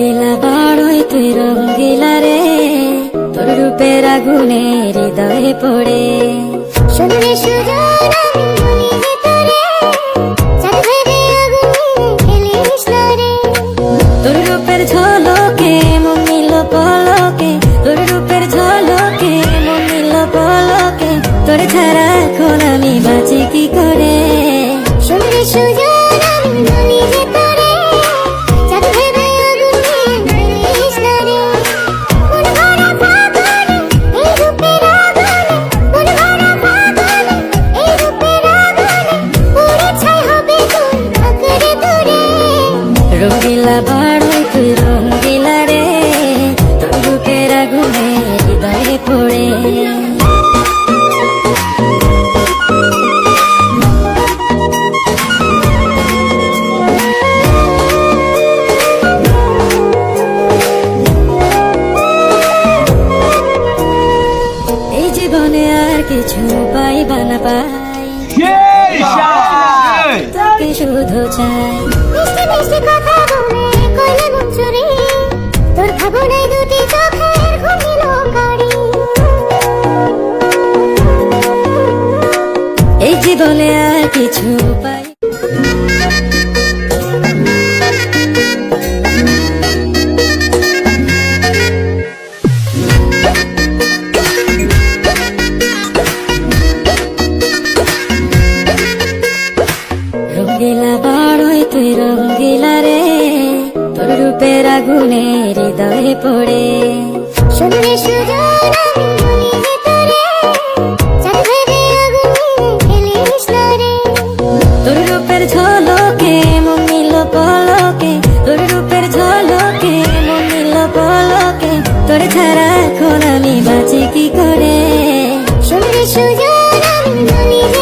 রঙ্গিলা বাড়ই তুই রঙ্গিলা রে, তোর রূপের আগুনে হৃদয়ে পড়ে। শুনলে সুজন আমি বলি যে তোরে, চাঁদ ভেবে আগুনে ফেলিস না রে। তোর রূপের ঝলকে মন নিল পলকে, তোর রূপের ঝলকে মন নিল পলকে, তোর ছাড়া এখন আমি বাঁচি কি করে। শুনলে সুজন আমি বলি যে তোরে, চাঁদ ভেবে আগুনে ফেলিস না রে। মন ভরা ফাগুনে এই রূপের আগুনে, মন ভরা ফাগুনে এই রূপের আগুনে, পুড়ে ছাই হবে তুই আঁকড়ে ধরে। রঙ্গিলা বাড়ই তুই রঙ্গিলা রে, তোর রূপের আগুনে হৃদয়ে পড়ে। এই জীবনে আর কিছু পাইবা না পাই, তোকে শুধু চাই। মিষ্টি মিষ্টি কথা বলে কইলে মন চুরি, তোর ভাবনায় দুটি চোখের ঘুমিল গাড়ি। এই জীবনে আর কিছু পাই। রঙ্গিলা বাড়ই তুই রঙ্গিলা রে, তোর রূপের আগুনে হৃদয়ে পড়ে। শুনলে সুজন আমি বলি যে তোরে, চাঁদ ভেবে আগুনে ফেলিস না রে। তোর রূপের ঝলকে মন নিল পলকে, তোর রূপের ঝলকে মন নিল পলকে, তোর ছাড়া এখন আমি বাঁচি কি করে। শুনলে সুজন আমি বলি যে